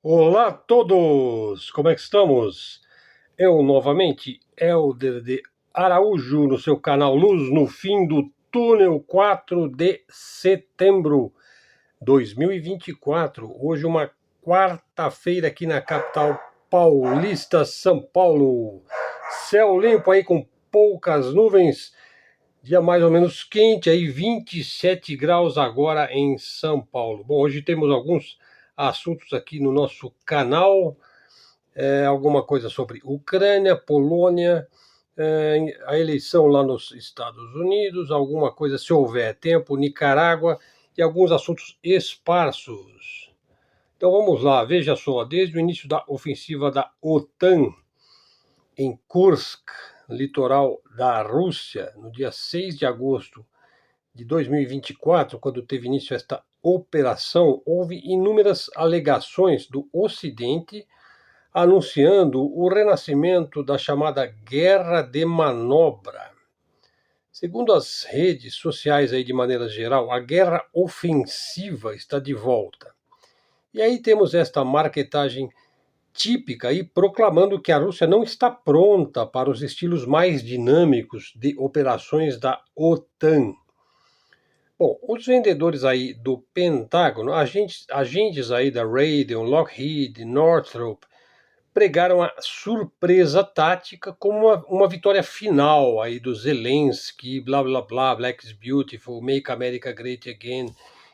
Olá a todos! Como é que estamos? Eu novamente, Helder de Araújo, no seu canal Luz no Fim do Túnel, 4 de setembro de 2024. Hoje uma quarta-feira aqui na capital paulista, São Paulo. Céu limpo aí com poucas nuvens, dia mais ou menos quente, aí 27 graus agora em São Paulo. Bom, hoje temos alguns assuntos aqui no nosso canal, alguma coisa sobre Ucrânia, Polônia, a eleição lá nos Estados Unidos, alguma coisa, se houver tempo, Nicarágua e alguns assuntos esparsos. Então vamos lá, veja só, desde o início da ofensiva da OTAN em Kursk, litoral da Rússia, no dia 6 de agosto de 2024, quando teve início esta operação, houve inúmeras alegações do Ocidente anunciando o renascimento da chamada guerra de manobra. Segundo as redes sociais aí de maneira geral, a guerra ofensiva está de volta. E aí temos esta marketagem típica aí proclamando que a Rússia não está pronta para os estilos mais dinâmicos de operações da OTAN. Bom, os vendedores aí do Pentágono, agentes aí da Raytheon, Lockheed, Northrop, pregaram a surpresa tática como uma vitória final aí do Zelensky, blá blá blá, Black is Beautiful, Make America Great Again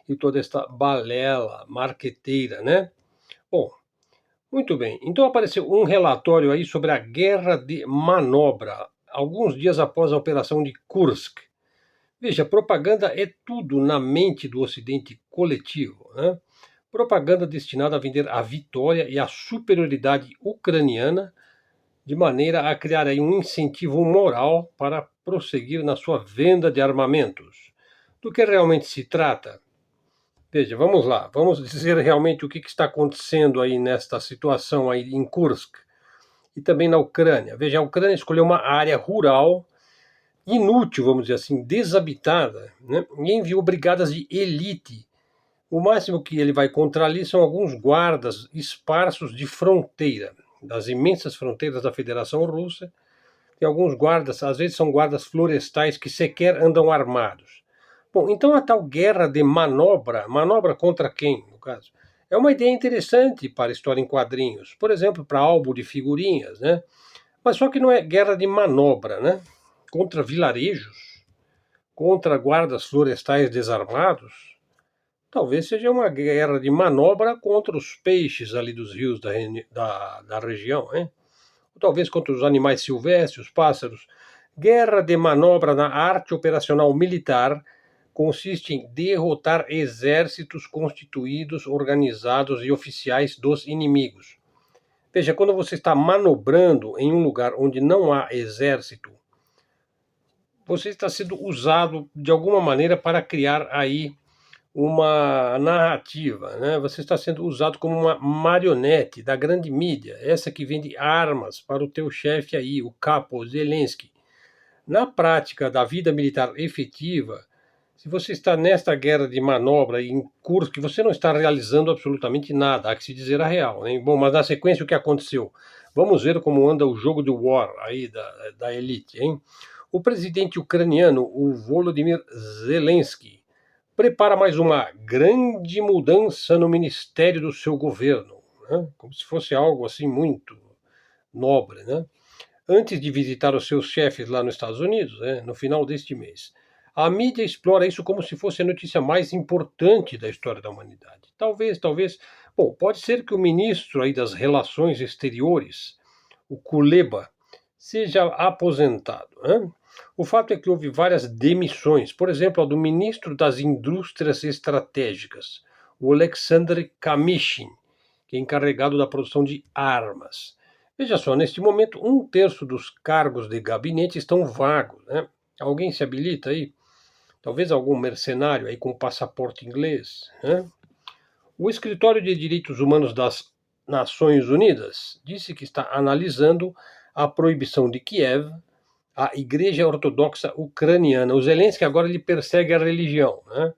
e toda esta balela marqueteira, né? Bom, muito bem. Então apareceu um relatório aí sobre a guerra de manobra, alguns dias após a operação de Kursk. Veja, propaganda é tudo na mente do Ocidente coletivo, né? Propaganda destinada a vender a vitória e a superioridade ucraniana, de maneira a criar aí um incentivo moral para prosseguir na sua venda de armamentos. Do que realmente se trata? Veja, vamos lá, vamos dizer realmente o que está acontecendo aí nesta situação aí em Kursk e também na Ucrânia. Veja, a Ucrânia escolheu uma área rural inútil, vamos dizer assim, desabitada, né? E enviou brigadas de elite. O máximo que ele vai encontrar ali são alguns guardas esparsos de fronteira, das imensas fronteiras da Federação Russa. Tem alguns guardas, às vezes são guardas florestais que sequer andam armados. Bom, então a tal guerra de manobra, manobra contra quem, no caso? É uma ideia interessante para história em quadrinhos, por exemplo, para álbum de figurinhas, né? Mas só que não é guerra de manobra, né? Contra vilarejos, contra guardas florestais desarmados. Talvez seja uma guerra de manobra contra os peixes ali dos rios da região, hein? Ou talvez contra os animais silvestres, os pássaros. Guerra de manobra na arte operacional militar consiste em derrotar exércitos constituídos, organizados e oficiais dos inimigos. Veja, quando você está manobrando em um lugar onde não há exército, você está sendo usado de alguma maneira para criar aí uma narrativa, né? Você está sendo usado como uma marionete da grande mídia, essa que vende armas para o teu chefe aí, o capo Zelensky. Na prática da vida militar efetiva, se você está nesta guerra de manobra em curso, que você não está realizando absolutamente nada, há que se dizer a real, né? Bom, mas na sequência o que aconteceu? Vamos ver como anda o jogo de war aí da elite, hein? O presidente ucraniano, o Volodymyr Zelensky, prepara mais uma grande mudança no ministério do seu governo, né? Como se fosse algo assim muito nobre, né? Antes de visitar os seus chefes lá nos Estados Unidos, né, no final deste mês. A mídia explora isso como se fosse a notícia mais importante da história da humanidade. Talvez. Bom, pode ser que o ministro aí das Relações Exteriores, o Kuleba, seja aposentado, né? O fato é que houve várias demissões, por exemplo, a do ministro das Indústrias Estratégicas, o Alexander Kamyshin, que é encarregado da produção de armas. Veja só, neste momento, um terço dos cargos de gabinete estão vagos, né? Alguém se habilita aí? Talvez algum mercenário aí com passaporte inglês, né? O Escritório de Direitos Humanos das Nações Unidas disse que está analisando a proibição de Kiev à Igreja Ortodoxa Ucraniana. O Zelensky agora ele persegue a religião, né?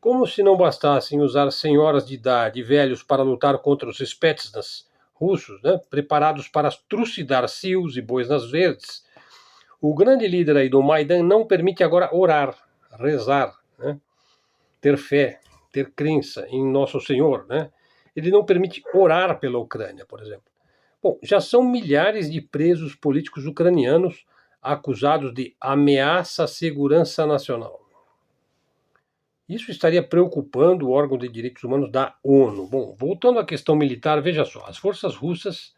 Como se não bastassem usar senhoras de idade e velhos para lutar contra os Spetsnaz russos, né, preparados para trucidar cios e bois nas verdes, o grande líder aí do Maidan não permite agora orar, rezar, né, ter fé, ter crença em Nosso Senhor, né? Ele não permite orar pela Ucrânia, por exemplo. Bom, já são milhares de presos políticos ucranianos acusados de ameaça à segurança nacional. Isso estaria preocupando o órgão de direitos humanos da ONU. Bom, voltando à questão militar, veja só, as forças russas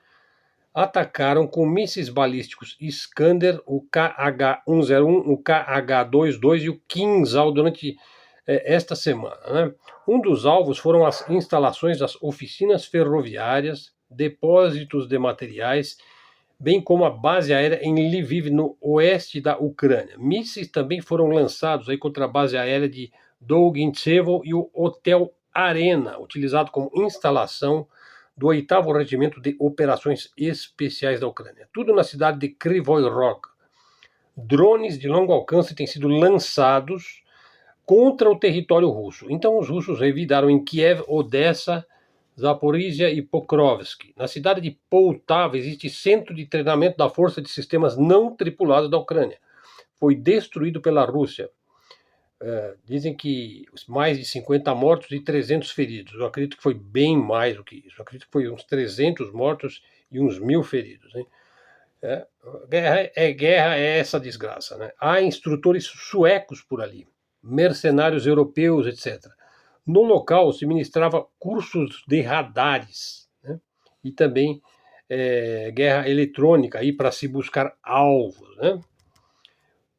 atacaram com mísseis balísticos Iskander, o KH-101, o KH-22 e o Kinzhal durante esta semana. Né? Um dos alvos foram as instalações das oficinas ferroviárias, depósitos de materiais, bem como a base aérea em Lviv, no oeste da Ucrânia. Mísseis também foram lançados aí contra a base aérea de Dolgintsevo e o Hotel Arena, utilizado como instalação do 8º Regimento de Operações Especiais da Ucrânia. Tudo na cidade de Kryvyi Rog. Drones de longo alcance têm sido lançados contra o território russo. Então os russos revidaram em Kiev, Odessa, Zaporizhia e Pokrovsk. Na cidade de Poltava existe centro de treinamento da Força de Sistemas Não Tripulados da Ucrânia. Foi destruído pela Rússia. Dizem que mais de 50 mortos e 300 feridos. Eu acredito que foi bem mais do que isso. Eu acredito que foi uns 300 mortos e uns 1.000 feridos. Hein? Guerra é essa desgraça. Né? Há instrutores suecos por ali, mercenários europeus, etc. No local se ministrava cursos de radares, né? E também guerra eletrônica para se buscar alvos. Né?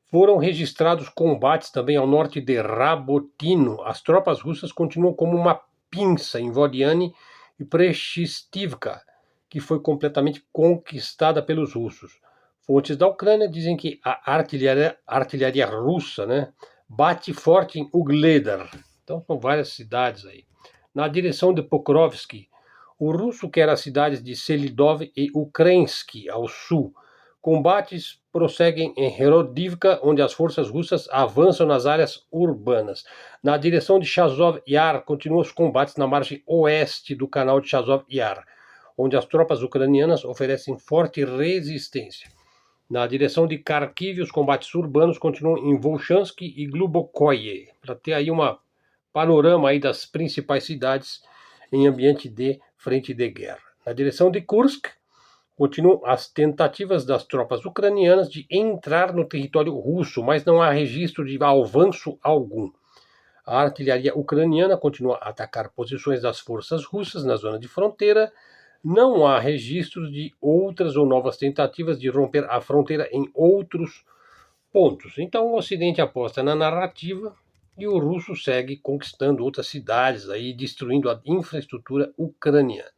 Foram registrados combates também ao norte de Rabotino. As tropas russas continuam como uma pinça em Vodiane e Preshistivka, que foi completamente conquistada pelos russos. Fontes da Ucrânia dizem que a artilharia russa, né, bate forte em Ugledar. Então são várias cidades aí. Na direção de Pokrovsk, o russo quer as cidades de Selidov e Ukrainsky, ao sul. Combates prosseguem em Herodivka, onde as forças russas avançam nas áreas urbanas. Na direção de Chazov Yar, continuam os combates na margem oeste do canal de Chazov Yar, onde as tropas ucranianas oferecem forte resistência. Na direção de Kharkiv, os combates urbanos continuam em Volchansky e Glubokoye, para ter aí uma panorama aí das principais cidades em ambiente de frente de guerra. Na direção de Kursk, continuam as tentativas das tropas ucranianas de entrar no território russo, mas não há registro de avanço algum. A artilharia ucraniana continua a atacar posições das forças russas na zona de fronteira. Não há registros de outras ou novas tentativas de romper a fronteira em outros pontos. Então o Ocidente aposta na narrativa e o russo segue conquistando outras cidades, aí, destruindo a infraestrutura ucraniana.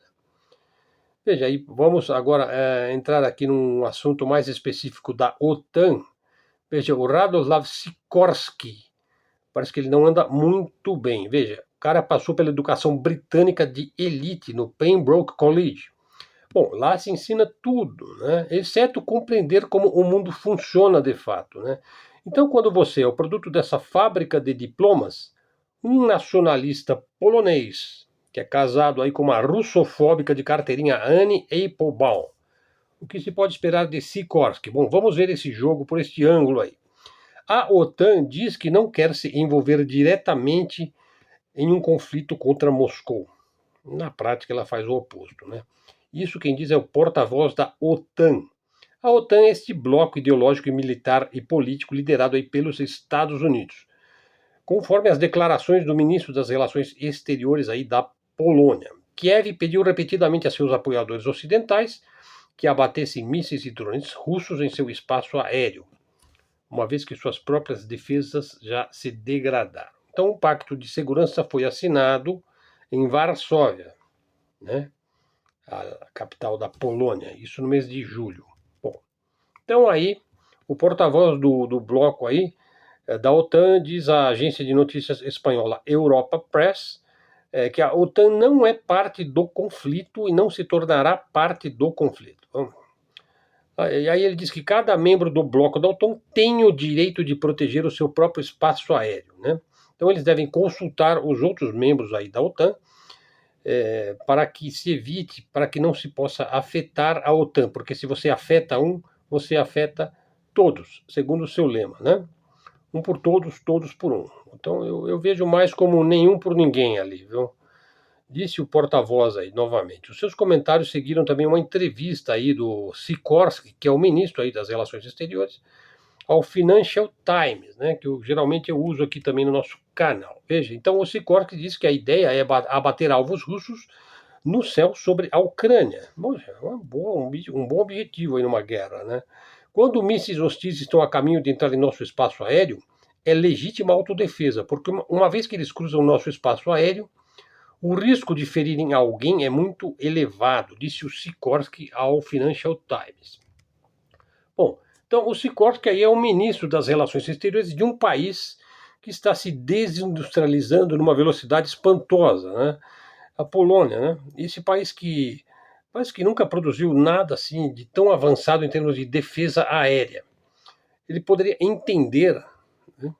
Veja, aí vamos agora entrar aqui num assunto mais específico da OTAN. Veja, o Radoslav Sikorski, parece que ele não anda muito bem. Veja, o cara passou pela educação britânica de elite no Pembroke College. Bom, lá se ensina tudo, né? Exceto compreender como o mundo funciona de fato, né? Então, quando você é o produto dessa fábrica de diplomas, um nacionalista polonês, que é casado aí com uma russofóbica de carteirinha Anne Applebaum, o que se pode esperar de Sikorski? Bom, vamos ver esse jogo por este ângulo aí. A OTAN diz que não quer se envolver diretamente em um conflito contra Moscou. Na prática, ela faz o oposto, né? Isso quem diz é o porta-voz da OTAN. A OTAN é este bloco ideológico, militar e político liderado aí pelos Estados Unidos. Conforme as declarações do ministro das Relações Exteriores aí da Polônia, Kiev pediu repetidamente a seus apoiadores ocidentais que abatessem mísseis e drones russos em seu espaço aéreo, uma vez que suas próprias defesas já se degradaram. Então, o Pacto de Segurança foi assinado em Varsóvia, né, a capital da Polônia, isso no mês de julho. Bom, então aí, o porta-voz do bloco aí, da OTAN, diz a agência de notícias espanhola Europa Press, que a OTAN não é parte do conflito e não se tornará parte do conflito. E aí ele diz que cada membro do bloco da OTAN tem o direito de proteger o seu próprio espaço aéreo, né? Então eles devem consultar os outros membros aí da OTAN para que se evite, para que não se possa afetar a OTAN, porque se você afeta um, você afeta todos, segundo o seu lema, né? Um por todos, todos por um. Então eu vejo mais como nenhum por ninguém ali, viu? Disse o porta-voz aí, novamente. Os seus comentários seguiram também uma entrevista aí do Sikorsky, que é o ministro aí das Relações Exteriores, ao Financial Times, né, que geralmente eu uso aqui também no nosso canal. Veja, então o Sikorsky disse que a ideia é abater alvos russos no céu sobre a Ucrânia. Poxa, um bom objetivo aí numa guerra, né? Quando mísseis hostis estão a caminho de entrar em nosso espaço aéreo, é legítima autodefesa, porque uma vez que eles cruzam o nosso espaço aéreo, o risco de ferirem alguém é muito elevado, disse o Sikorsky ao Financial Times. Bom, então o Sikorsky aí é o ministro das Relações Exteriores de um país que está se desindustrializando numa velocidade espantosa, né? A Polônia, né? Esse país que parece que nunca produziu nada assim de tão avançado em termos de defesa aérea. Ele poderia entender, né,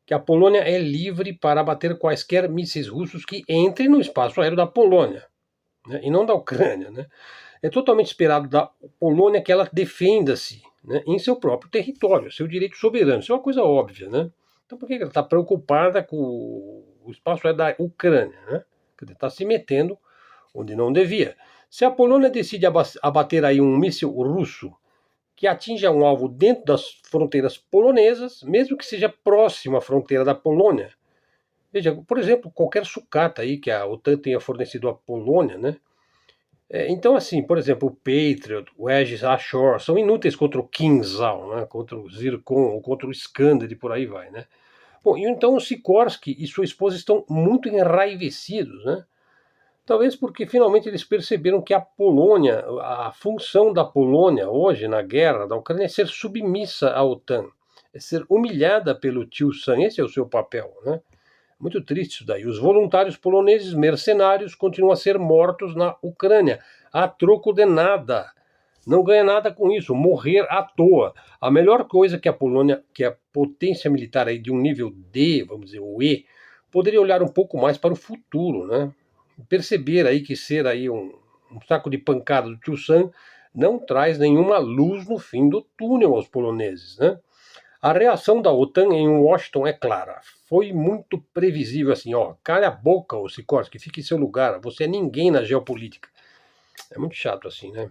que a Polônia é livre para abater quaisquer mísseis russos que entrem no espaço aéreo da Polônia, né, e não da Ucrânia, né? É totalmente esperado da Polônia que ela defenda-se, né, em seu próprio território, seu direito soberano. Isso é uma coisa óbvia, né? Então por que ela está preocupada com o espaço aéreo da Ucrânia, né? Quer dizer, está se metendo onde não devia. Se a Polônia decide abater aí um míssil russo que atinja um alvo dentro das fronteiras polonesas, mesmo que seja próximo à fronteira da Polônia, veja, por exemplo, qualquer sucata aí que a OTAN tenha fornecido à Polônia, né? Então, assim, por exemplo, o Patriot, o Aegis Ashore, são inúteis contra o Kinzhal, né? Contra o Zircon, ou contra o Iskander e por aí vai, né? Bom, e então o Sikorsky e sua esposa estão muito enraivecidos, né? Talvez porque finalmente eles perceberam que a Polônia, a função da Polônia hoje na guerra da Ucrânia é ser submissa à OTAN, é ser humilhada pelo tio Sam, esse é o seu papel, né? Muito triste isso daí. Os voluntários poloneses mercenários continuam a ser mortos na Ucrânia, a troco de nada. Não ganha nada com isso, morrer à toa. A melhor coisa que a Polônia, que é a potência militar aí de um nível D, vamos dizer, o E, poderia olhar um pouco mais para o futuro, né? Perceber aí que ser aí um saco de pancada do tio Sam não traz nenhuma luz no fim do túnel aos poloneses, né? A reação da OTAN em Washington é clara. Foi muito previsível assim, ó, cala a boca, ô Sikorsky, fique em seu lugar, você é ninguém na geopolítica. É muito chato assim, né?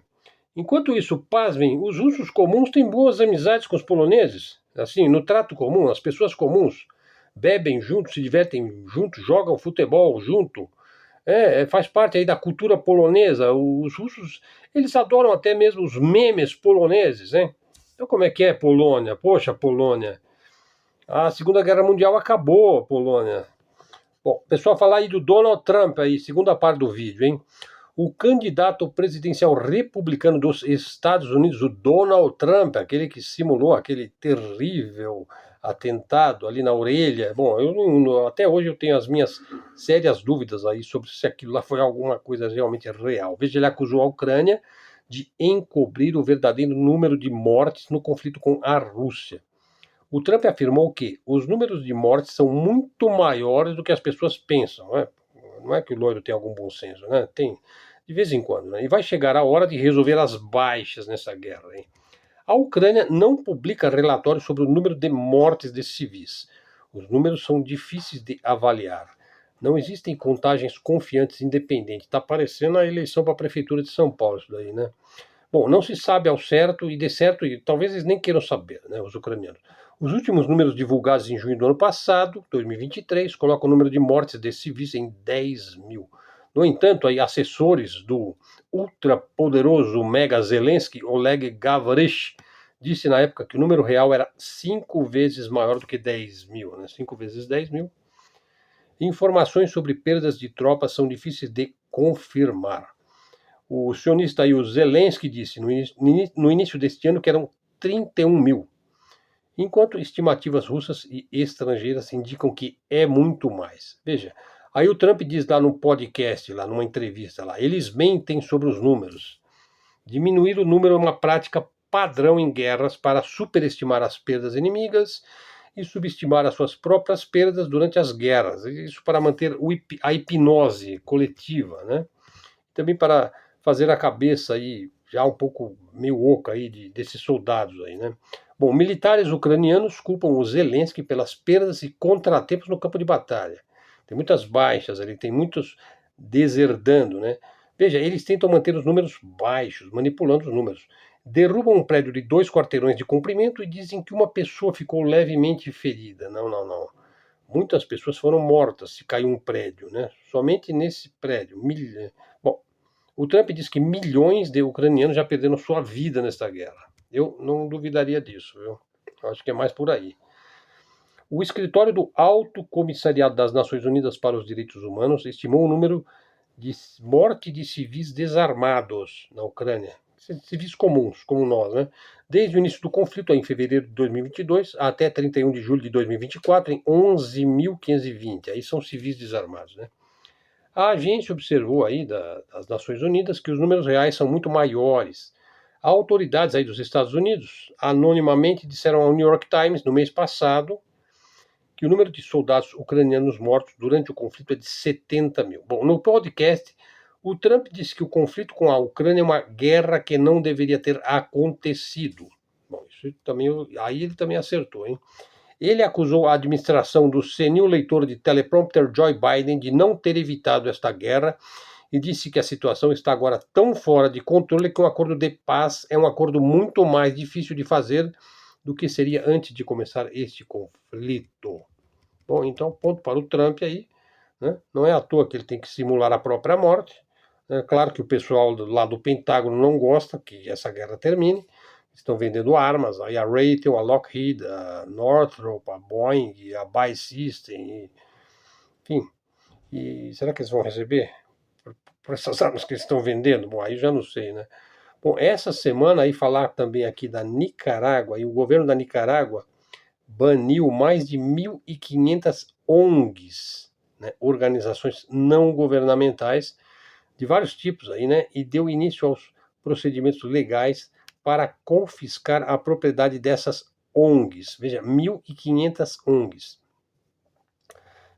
Enquanto isso, pasmem, os russos comuns têm boas amizades com os poloneses. Assim, no trato comum, as pessoas comuns bebem juntos, se divertem juntos, jogam futebol junto. Faz parte aí da cultura polonesa. Os russos, eles adoram até mesmo os memes poloneses, hein? Então como é que é Polônia? Poxa, Polônia. A Segunda Guerra Mundial acabou, Polônia. Bom, pessoal, falar aí do Donald Trump aí, segunda parte do vídeo, hein? O candidato presidencial republicano dos Estados Unidos, o Donald Trump, aquele que simulou aquele terrível atentado ali na orelha. Bom, até hoje eu tenho as minhas sérias dúvidas aí sobre se aquilo lá foi alguma coisa realmente real. Veja, ele acusou a Ucrânia de encobrir o verdadeiro número de mortes no conflito com a Rússia. O Trump afirmou que os números de mortes são muito maiores do que as pessoas pensam. Né? Não é que o loiro tem algum bom senso, né? Tem de vez em quando. Né? E vai chegar a hora de resolver as baixas nessa guerra. Hein? A Ucrânia não publica relatórios sobre o número de mortes de civis. Os números são difíceis de avaliar. Não existem contagens confiantes independentes. Está parecendo a eleição para a prefeitura de São Paulo, isso daí, né? Bom, não se sabe ao certo e de certo, e talvez eles nem queiram saber, né, os ucranianos. Os últimos números divulgados em junho do ano passado, 2023, colocam o número de mortes de civis em 10 mil. No entanto, aí, assessores do ultrapoderoso Mega Zelensky, Oleg Gavrich, disse na época que o número real era 5 vezes maior do que 10 mil, né? 5 vezes 10 mil. Informações sobre perdas de tropas são difíceis de confirmar. O sionista aí, o Zelensky, disse no início deste ano que eram 31 mil, enquanto estimativas russas e estrangeiras indicam que é muito mais. Veja, aí o Trump diz lá no podcast, lá numa entrevista lá, eles mentem sobre os números. Diminuir o número é uma prática padrão em guerras para superestimar as perdas inimigas e subestimar as suas próprias perdas durante as guerras. Isso para manter a hipnose coletiva, né? Também para fazer a cabeça aí já um pouco meio oca aí desses soldados aí, né? Bom, militares ucranianos culpam o Zelensky pelas perdas e contratempos no campo de batalha. Tem muitas baixas ali, tem muitos deserdando, né? Veja, eles tentam manter os números baixos, manipulando os números. Derrubam um prédio de 2 quarteirões de comprimento e dizem que uma pessoa ficou levemente ferida. Não, não, não. Muitas pessoas foram mortas se caiu um prédio, né? Somente nesse prédio. Bom, o Trump diz que milhões de ucranianos já perderam sua vida nesta guerra. Eu não duvidaria disso, viu? Eu acho que é mais por aí. O escritório do Alto Comissariado das Nações Unidas para os Direitos Humanos estimou o número de morte de civis desarmados na Ucrânia. Civis comuns, como nós, né? Desde o início do conflito, em fevereiro de 2022, até 31 de julho de 2024, em 11.520. Aí são civis desarmados, né? A agência observou aí das Nações Unidas que os números reais são muito maiores. Autoridades aí dos Estados Unidos anonimamente disseram ao New York Times no mês passado que o número de soldados ucranianos mortos durante o conflito é de 70 mil. Bom, no podcast, o Trump disse que o conflito com a Ucrânia é uma guerra que não deveria ter acontecido. Bom, isso também, aí ele também acertou, hein? Ele acusou a administração do senil leitor de teleprompter Joe Biden de não ter evitado esta guerra e disse que a situação está agora tão fora de controle que um acordo de paz é um acordo muito mais difícil de fazer do que seria antes de começar este conflito. Bom, então ponto para o Trump aí, né? Não é à toa que ele tem que simular a própria morte. É claro que o pessoal lá do Pentágono não gosta que essa guerra termine. Estão vendendo armas, aí a Raytheon, a Lockheed, a Northrop, a Boeing, a Buy System, enfim. E será que eles vão receber por essas armas que eles estão vendendo? Bom, aí já não sei, né? Bom, essa semana aí falar também aqui da Nicarágua, e o governo da Nicarágua baniu mais de 1.500 ONGs, né, organizações não governamentais de vários tipos aí, né, e deu início aos procedimentos legais para confiscar a propriedade dessas ONGs. Veja, 1.500 ONGs.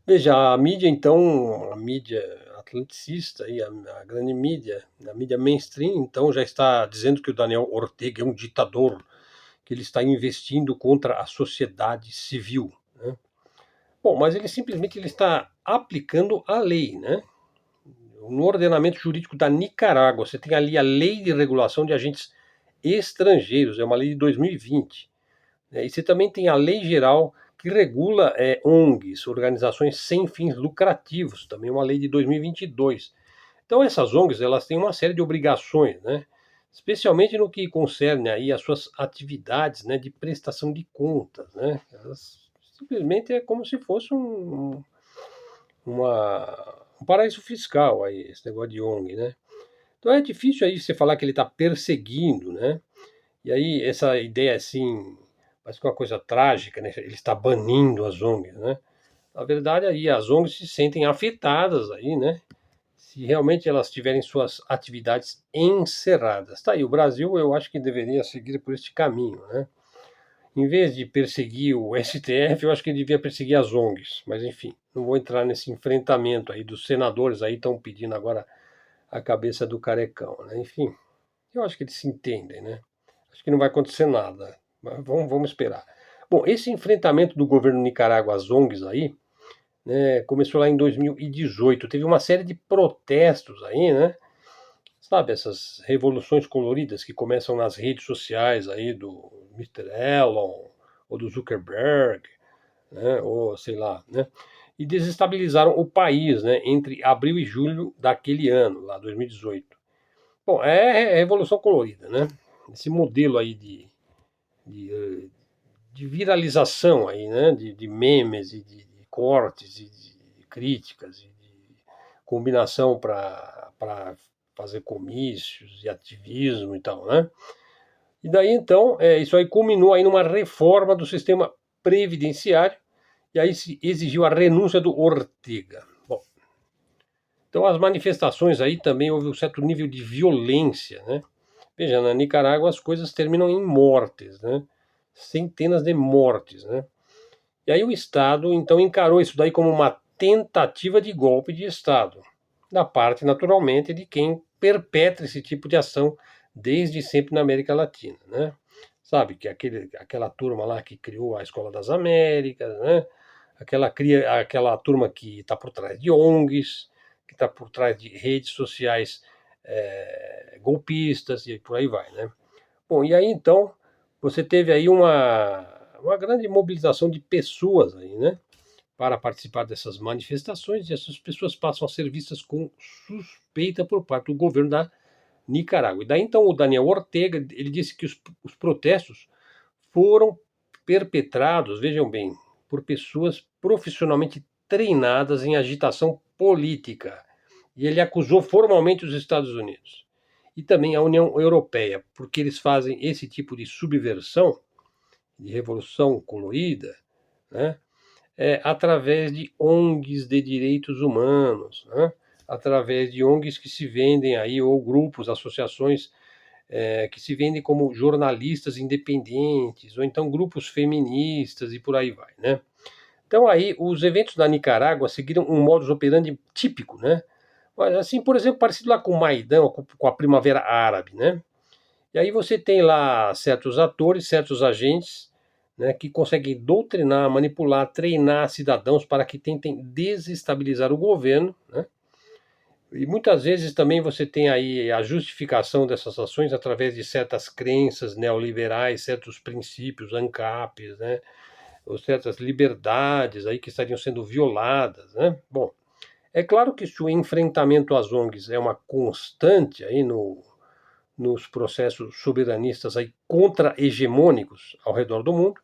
Veja, a mídia, então, a mídia atlanticista, e a grande mídia, a mídia mainstream, então, já está dizendo que o Daniel Ortega é um ditador, que ele está investindo contra a sociedade civil, né? Bom, mas ele simplesmente ele está aplicando a lei, né? No ordenamento jurídico da Nicarágua, você tem ali a Lei de Regulação de Agentes Estrangeiros, é uma lei de 2020. Né? E você também tem a Lei Geral que regula ONGs, organizações sem fins lucrativos, também uma lei de 2022. Então essas ONGs elas têm uma série de obrigações, né? Especialmente no que concerne aí as suas atividades, né, de prestação de contas, né? Elas simplesmente é como se fosse um paraíso fiscal aí, esse negócio de ONG, né? Então é difícil aí você falar que ele está perseguindo, né? E aí essa ideia assim, parece que é uma coisa trágica, né? Ele está banindo as ONGs, né? Na verdade aí as ONGs se sentem afetadas aí, né? Se realmente elas tiverem suas atividades encerradas. Tá aí, o Brasil eu acho que deveria seguir por este caminho, né? Em vez de perseguir o STF, eu acho que ele devia perseguir as ONGs. Mas enfim, não vou entrar nesse enfrentamento aí dos senadores aí estão pedindo agora a cabeça do Carecão, né? Enfim, eu acho que eles se entendem, né? Acho que não vai acontecer nada, mas vamos esperar. Bom, esse enfrentamento do governo Nicarágua às ONGs aí, né, começou lá em 2018. Teve uma série de protestos aí, né? Sabe, essas revoluções coloridas que começam nas redes sociais aí do Mr. Elon ou do Zuckerberg, né? Ou sei lá, né? E desestabilizaram o país, né? Entre abril e julho daquele ano, lá 2018. Bom, é revolução colorida, né? Esse modelo aí de, de viralização aí, né? De memes e de cortes e de críticas e de combinação para fazer comícios e ativismo e tal, né? E daí então, isso aí culminou aí numa reforma do sistema previdenciário e aí se exigiu a renúncia do Ortega. Bom, então as manifestações aí também houve um certo nível de violência, né? Veja, na Nicarágua as coisas terminam em mortes, né? Centenas de mortes, né? E aí o Estado, então, encarou isso daí como uma tentativa de golpe de Estado, da parte, naturalmente, de quem perpetra esse tipo de ação desde sempre na América Latina, né? Sabe, que aquela turma lá que criou a Escola das Américas, né? Aquela turma que está por trás de ONGs, que está por trás de redes sociais golpistas e por aí vai, né? Bom, e aí então você teve aí uma grande mobilização de pessoas aí, né? Para participar dessas manifestações, e essas pessoas passam a ser vistas com suspeita por parte do governo da Nicarágua. E daí então o Daniel Ortega, ele disse que os protestos foram perpetrados, vejam bem, por pessoas profissionalmente treinadas em agitação política. E ele acusou formalmente os Estados Unidos e também a União Europeia, porque eles fazem esse tipo de subversão, de revolução colorida, né? Através de ONGs de direitos humanos, né? Através de ONGs que se vendem aí, ou grupos, associações que se vendem como jornalistas independentes, ou então grupos feministas e por aí vai, né? Então aí os eventos da Nicarágua seguiram um modus operandi típico, né? Assim, por exemplo, parecido lá com o Maidan, com a Primavera Árabe, né? E aí você tem lá certos atores, certos agentes, né, que conseguem doutrinar, manipular, treinar cidadãos para que tentem desestabilizar o governo, né? E muitas vezes também você tem aí a justificação dessas ações através de certas crenças neoliberais, certos princípios ANCAPs, né? Ou certas liberdades aí que estariam sendo violadas, né? Bom, é claro que se o enfrentamento às ONGs é uma constante aí nos processos soberanistas aí contra-hegemônicos ao redor do mundo,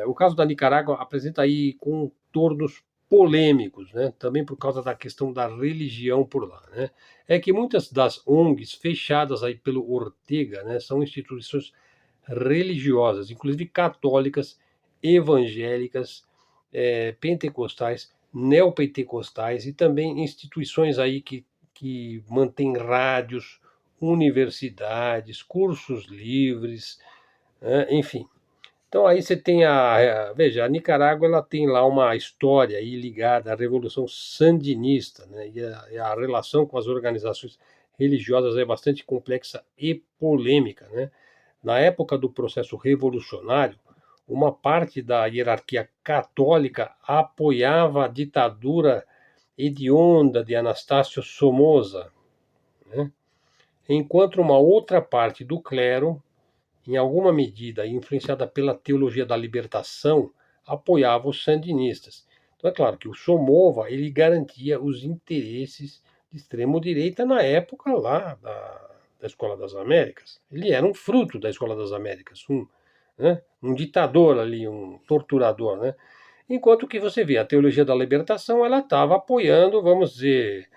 o caso da Nicarágua apresenta aí contornos polêmicos, né? Também por causa da questão da religião por lá, né? É que muitas das ONGs fechadas aí pelo Ortega, né, são instituições religiosas, inclusive católicas, evangélicas, pentecostais, neopentecostais e também instituições aí que mantêm rádios, universidades, cursos livres, né, enfim. Então aí você tem veja, a Nicarágua ela tem lá uma história aí ligada à Revolução Sandinista, né? E a relação com as organizações religiosas é bastante complexa e polêmica, né? Na época do processo revolucionário, uma parte da hierarquia católica apoiava a ditadura hedionda de Anastácio Somoza, né? Enquanto uma outra parte do clero, em alguma medida influenciada pela teologia da libertação, apoiava os sandinistas. Então é claro que o Somoza ele garantia os interesses de extrema direita na época lá da Escola das Américas. Ele era um fruto da Escola das Américas, um ditador ali, um torturador, né? Enquanto que você vê a teologia da libertação, ela estava apoiando, vamos dizer,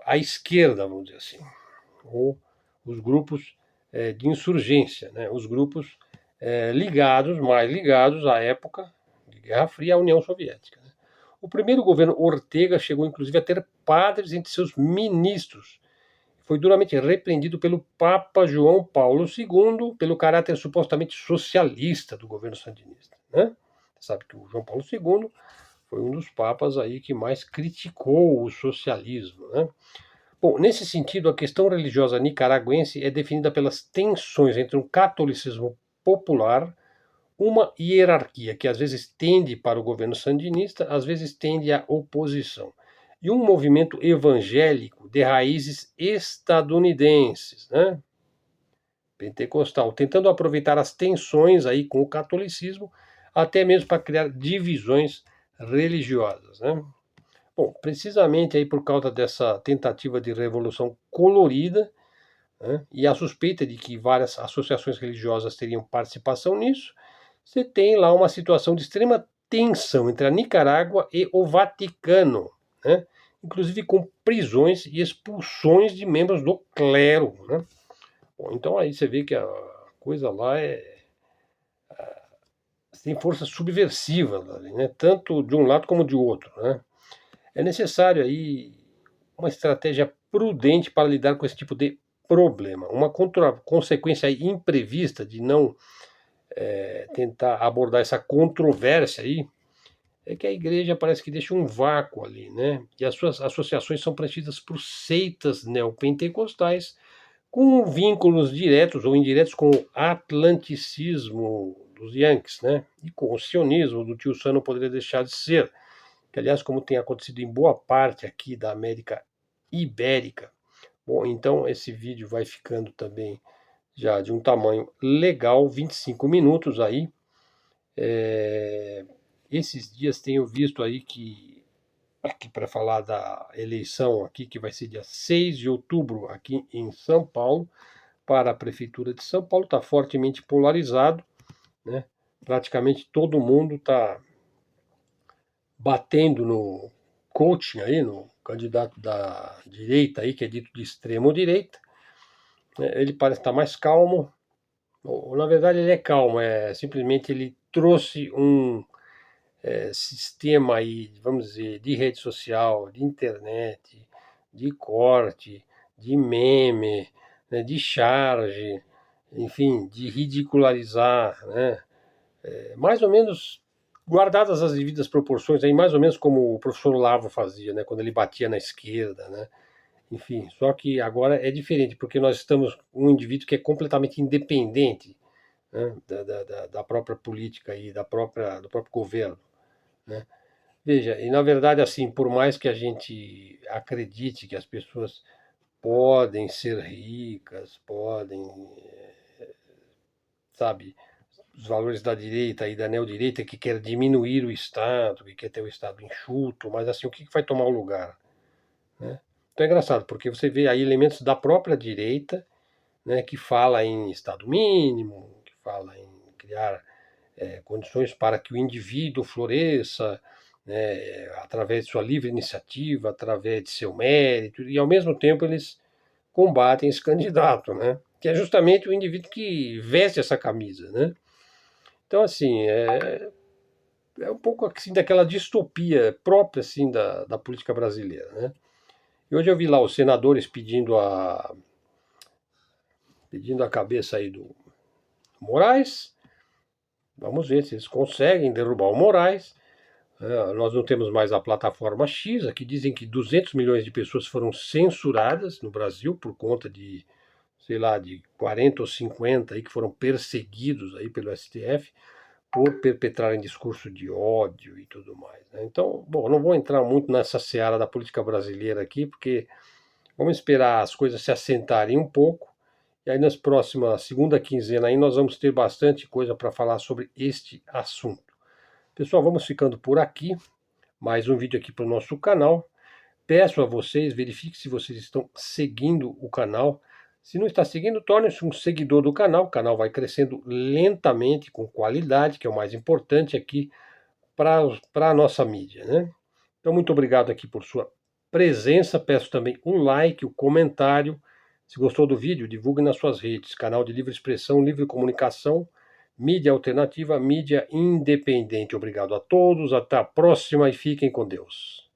a esquerda, vamos dizer assim, ou os grupos de insurgência, né? Os grupos mais ligados à época de Guerra Fria à União Soviética, né? O primeiro governo Ortega chegou inclusive a ter padres entre seus ministros. Foi duramente repreendido pelo Papa João Paulo II pelo caráter supostamente socialista do governo sandinista, né? Você sabe que o João Paulo II foi um dos papas aí que mais criticou o socialismo, né? Bom, nesse sentido, a questão religiosa nicaragüense é definida pelas tensões entre um catolicismo popular, uma hierarquia que às vezes tende para o governo sandinista, às vezes tende à oposição, e um movimento evangélico de raízes estadunidenses, né? Pentecostal, tentando aproveitar as tensões aí com o catolicismo, até mesmo para criar divisões religiosas, né? Bom, precisamente aí por causa dessa tentativa de revolução colorida, né, e a suspeita de que várias associações religiosas teriam participação nisso, você tem lá uma situação de extrema tensão entre a Nicarágua e o Vaticano, né, inclusive com prisões e expulsões de membros do clero, né? Bom, então aí você vê que a coisa lá tem força subversiva, né, tanto de um lado como de outro, né? É necessário aí uma estratégia prudente para lidar com esse tipo de problema. Uma consequência imprevista de não tentar abordar essa controvérsia aí, é que a igreja parece que deixa um vácuo ali, né? E as suas associações são preenchidas por seitas neopentecostais com vínculos diretos ou indiretos com o atlanticismo dos Yankees, né? E com o sionismo do tio Sam não poderia deixar de ser, que aliás, como tem acontecido em boa parte aqui da América Ibérica. Bom, então esse vídeo vai ficando também já de um tamanho legal, 25 minutos aí. Esses dias tenho visto aí que, aqui para falar da eleição aqui, que vai ser dia 6 de outubro aqui em São Paulo, para a Prefeitura de São Paulo, está fortemente polarizado, né? Praticamente todo mundo está batendo no coaching aí, no candidato da direita aí, que é dito de extrema direita. Ele parece estar mais calmo, ou, na verdade ele é calmo, simplesmente ele trouxe um sistema aí, vamos dizer, de rede social, de internet, de corte, de meme, né, de charge, enfim, de ridicularizar, né, mais ou menos guardadas as devidas proporções, aí mais ou menos como o professor Olavo fazia, né, quando ele batia na esquerda, né, enfim, só que agora é diferente, porque nós estamos um indivíduo que é completamente independente, né, da própria política e do próprio governo, né. Veja, e na verdade, assim, por mais que a gente acredite que as pessoas podem ser ricas, podem, sabe, os valores da direita e da neodireita que quer diminuir o Estado, que quer ter o Estado enxuto, mas assim, o que vai tomar o lugar, né? Então é engraçado, porque você vê aí elementos da própria direita, né, que fala em Estado mínimo, que fala em criar condições para que o indivíduo floresça, né, através de sua livre iniciativa, através de seu mérito, e ao mesmo tempo eles combatem esse candidato, né, que é justamente o indivíduo que veste essa camisa, né. Então, assim, é um pouco assim daquela distopia própria assim da política brasileira, né. E hoje eu vi lá os senadores pedindo a cabeça aí do Moraes. Vamos ver se eles conseguem derrubar o Moraes. Nós não temos mais a plataforma X, aqui dizem que 200 milhões de pessoas foram censuradas no Brasil por conta de, sei lá, de 40 ou 50 aí que foram perseguidos aí pelo STF por perpetrarem discurso de ódio e tudo mais, né? Então, bom, não vou entrar muito nessa seara da política brasileira aqui, porque vamos esperar as coisas se assentarem um pouco, e aí nas próximas segunda quinzena aí nós vamos ter bastante coisa para falar sobre este assunto. Pessoal, vamos ficando por aqui. Mais um vídeo aqui para o nosso canal. Peço a vocês, verifique se vocês estão seguindo o canal. Se não está seguindo, torne-se um seguidor do canal. O canal vai crescendo lentamente, com qualidade, que é o mais importante aqui para a nossa mídia, né? Então, muito obrigado aqui por sua presença. Peço também um like, um comentário. Se gostou do vídeo, divulgue nas suas redes. Canal de livre expressão, livre comunicação, mídia alternativa, mídia independente. Obrigado a todos, até a próxima e fiquem com Deus.